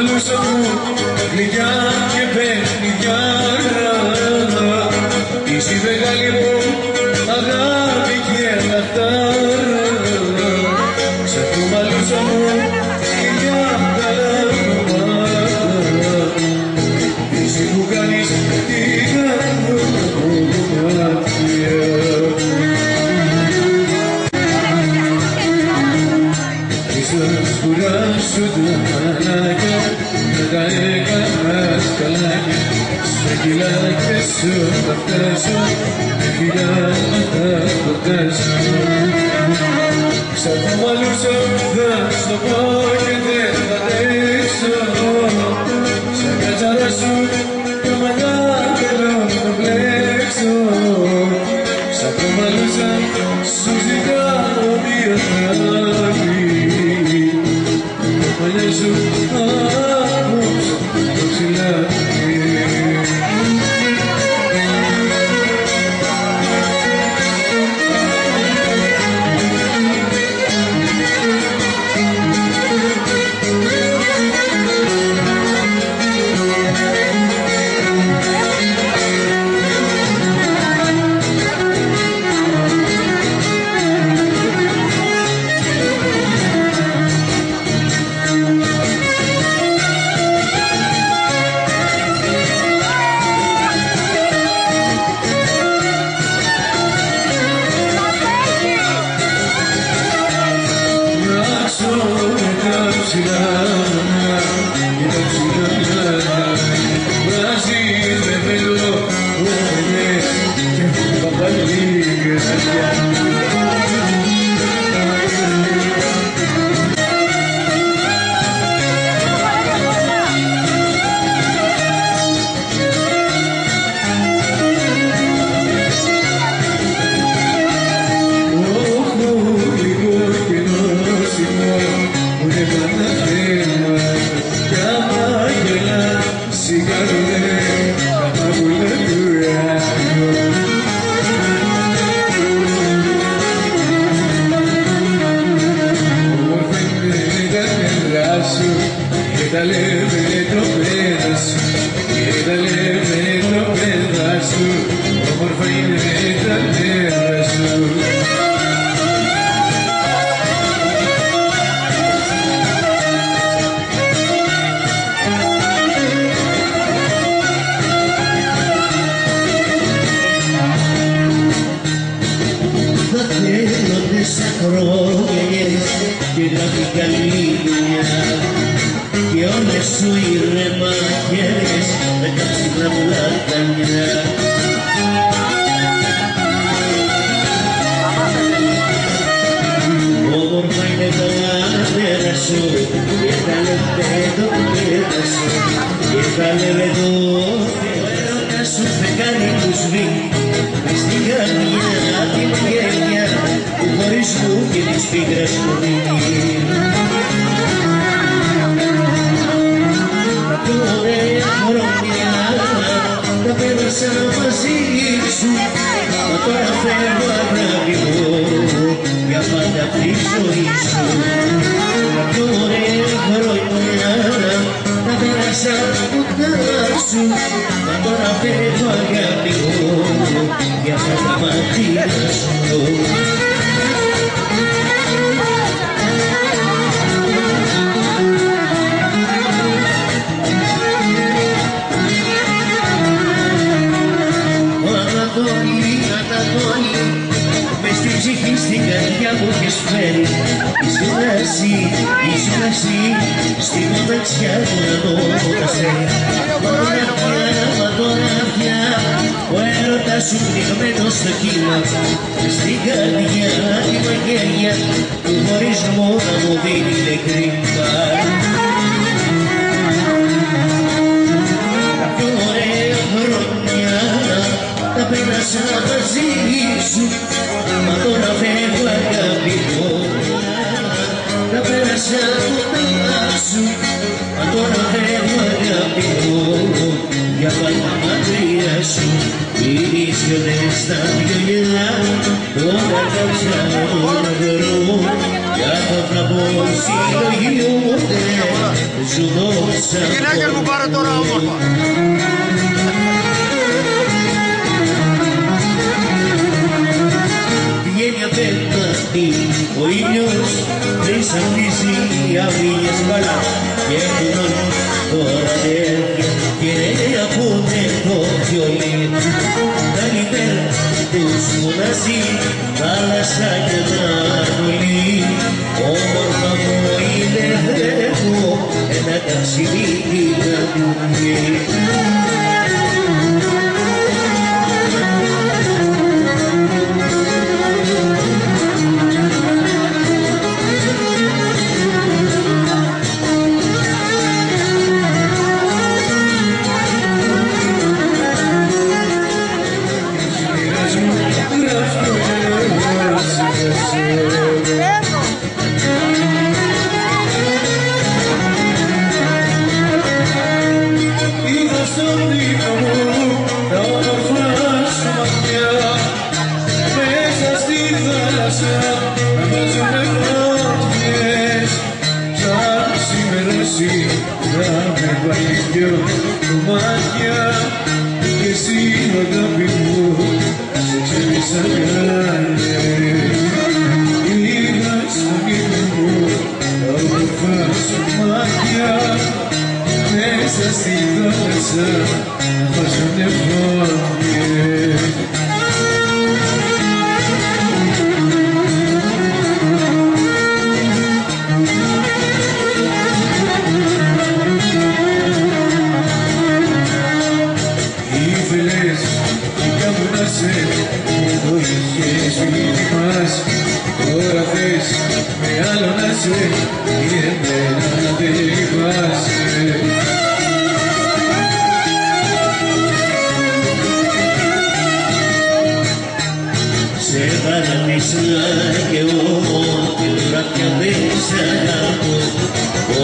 κουβαλούσα μου γλυκιά και παιχνιδιά. Είσαι η μεγάλη μου αγάπη και λαχτάρα. Σ' κουβαλούσα μου γλυκιά χαρά. Εσύ που κάνεις την αγάπη. Κουράσου του μαλάκια, με τα έκανας καλάκια. Σε κιλάκια σου θα φτάσω, με φιλιά θα χορτάσω. Σαν κουβαλούσα θα στο πω και δεν θα αντέξω. Σαν κατσαρά σου τα μαλλιά θέλω να το μπλέξω. Σαν κουβαλούσα σου ζητάω μια αγάπη. Παλιά σου άκουσα το ξυλάκι. Και τα λέμε τροπέδα σου, και τα λέμε τροπέδα σου, όμορφα είναι τα νεύρα σου. Θα θέλονται σαν χρόνιες και γράφει καλή δουλειά. Και όλες σου ήρεμα χέρες με τα ψηλά πλατανιά. Όμορφα είναι τα άντερα σου και τα λεπτέτο πέτα σου και τα λεπτέτο και ο έρωτας σου φεγγάρι του σβήνει μες στην καρδιά την γένεια του χωρισμού και της πίκρας που δίνει. Ωραία χρόνια τα πέρασα μαζί σου, μα τώρα φεύγω αγάπη μου για πάντα απ' τη ζωή σου. Ωραία χρόνια τα πέρασα κοντά σου, μα τώρα φεύγω αγάπη μου για πάντα μακριά σου. Μες στην ψυχή, στην καρδιά μου έχεις φέρει. Ήσουν εσύ, στη μοναξιά του να το καταφέρει. Μα τώρα πια, ο έρωτας σου πνιγμένος στο κύμα. Μες στην καρδιά τη μαγέλια του χωρισμού να μου δίνει νεκρήμα. Ωραία χρόνια τα πέρασα μαζί σου, μα τώρα φεύγω αγάπη μου. Τα πέρασα κοντά σου, μα τώρα φεύγω αγάπη μου για πάντα μακριά σου. Μείνεις γιορτές στα βιολιά, τώρα κάψα τον αγρό για το φραπό συλλογιούνται σου δώσα. Γυναίκες μου πάρε τώρα όμορφα. Βγαίνει απέναντι ο ήλιος, τρεις αφήσει οι αυλίες μπαλά και έχουν τώρα τέτοια και ακούνε το βιολί. Τα λιπέρα τους φωνάζει θάλασσα και Ανατολή. Όμορφα μου είναι έχω ένα ταξιδί να του βγει. Μάτια και εσύ αγάπη μου σε ξέχασα καλές. Είδα στον ύπνο μου τα όμορφα σου μάτια μέσα στη θάλασσα να βάζουνε φωτιές. Το είχες σπίτι μας, τώρα θες με άλλο να σε και εμένα δεν λυπάσαι. Σε παρατήσα κι εγώ, τώρα πια δεν σ' αγαπώ,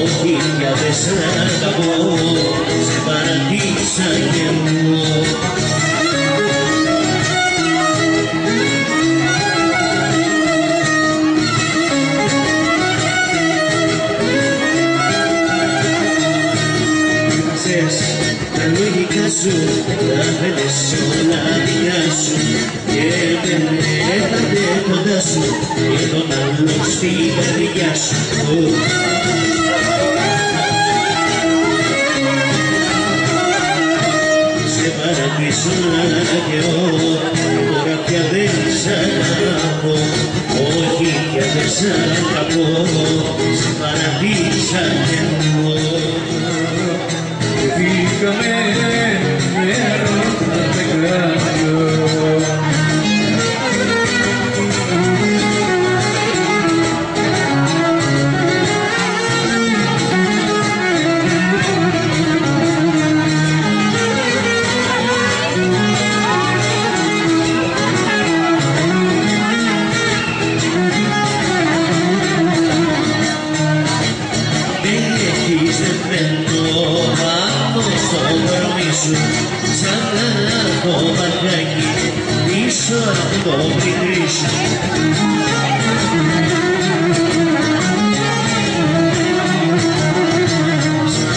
όχι πια δεν σ' αγαπώ, σε παρατήσα κι εγώ. Τα λόγικα σου, τα φέτες όλα δικά σου και δεν έφατε κοντά σου και τον άλλο στη καρδιά σου. Σε παρατήσω κι εγώ, τώρα πια δεν σ' αγαπώ, όχι πια δεν σ' αγαπώ, σε παρατήσα κι εγώ. Βγήκαμε με έρωτα μεγάλο. Σαν το μπαρκάκι πίσω από το μικρή σου.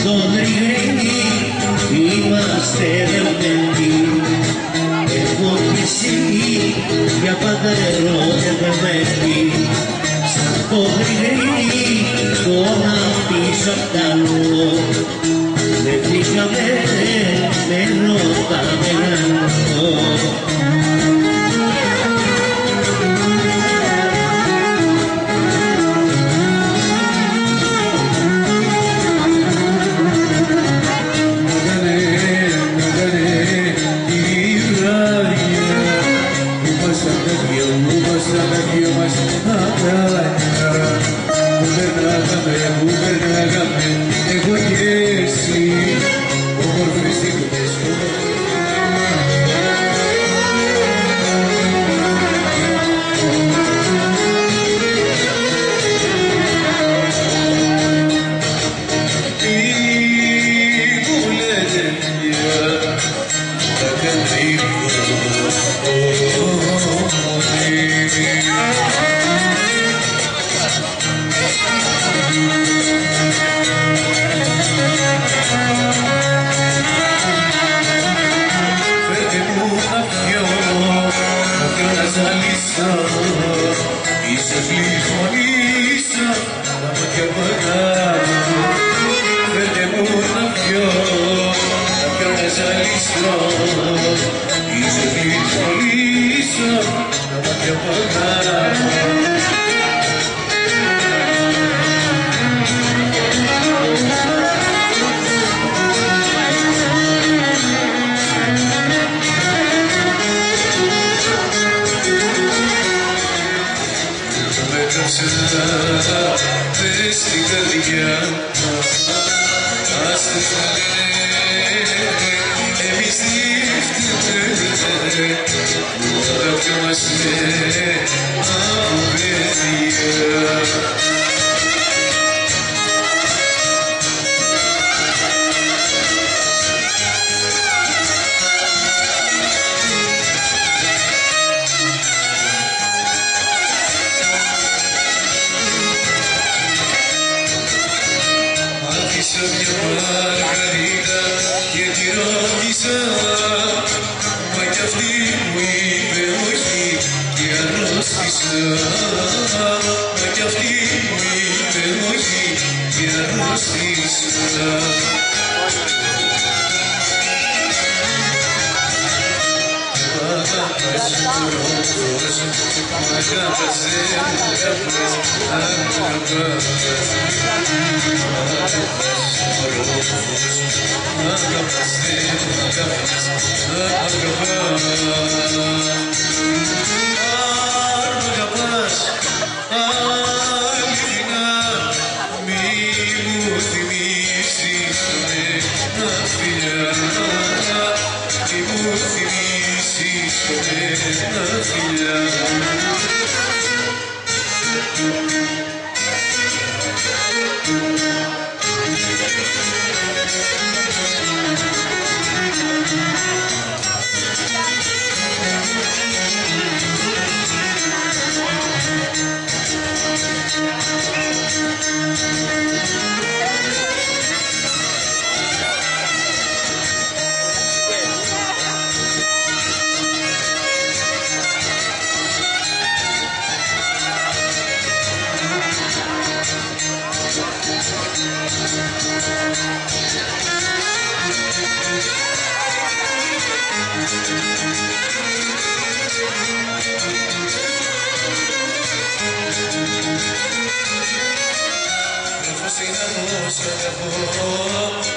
Στον ριγρίνι είμαστε δεμένοι, εγώ και εσύ για πάντα ερωτευμένοι. Σαν το ριγρίνι τώρα πίσω απ' τ' άλλο δεν φύγαμε με ρώτα μεγάλο. Εγώ και εσύ, όμορφη άστες να λένε εμείς τι φταίμε όλα πιο μας λένε από παιδιά. Άφησα μια μαργαρίτα και τη ρώτησα, μα κι αυτή μου είπε όχι και αρρώστησα. Μα κι αυτή μου είπε όχι και αρρώστησα. Αγάπες τρόπος, αγάπες έγραφες, αγάπες.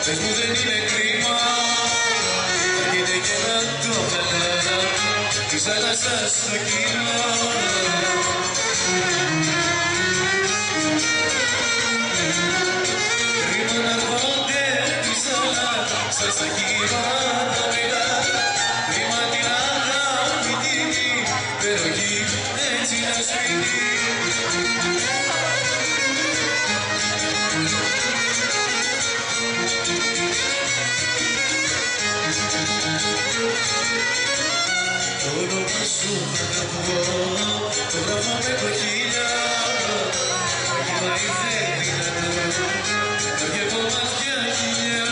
Πες μου δεν είναι κρίμα, έρχεται και να το καλά της θάλασσας στο κύμα. Κρίμα να έρχονται της θάλασσας στα κύματα μεγάλα. Κρίμα την αγάπη την υπεροχή έτσι να σφίγγει. Το όνομα σου αγαπώ, το γράφω με κοχύλια. Μα ήρθε δυνατό, το γεύω μάτια χιλιά.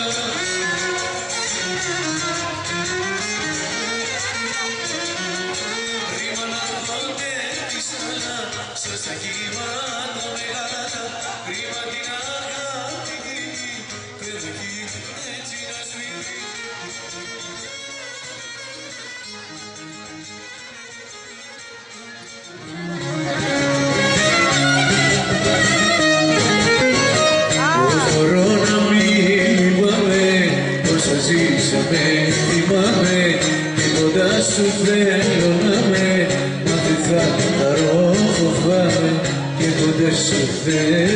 Κρίμα να έρχονται της θάλασσας στα κύματα μεγάλα. Κρίμα την αγάπη την υπεροχή έτσι να σφίγγει. Μπορώ να μην θυμάμαι όσα ζήσαμε, θυμάμαι και κοντά σου θέλω να με. Μα τι θα χαρώ φοβάμαι και κοντά σου θέλω.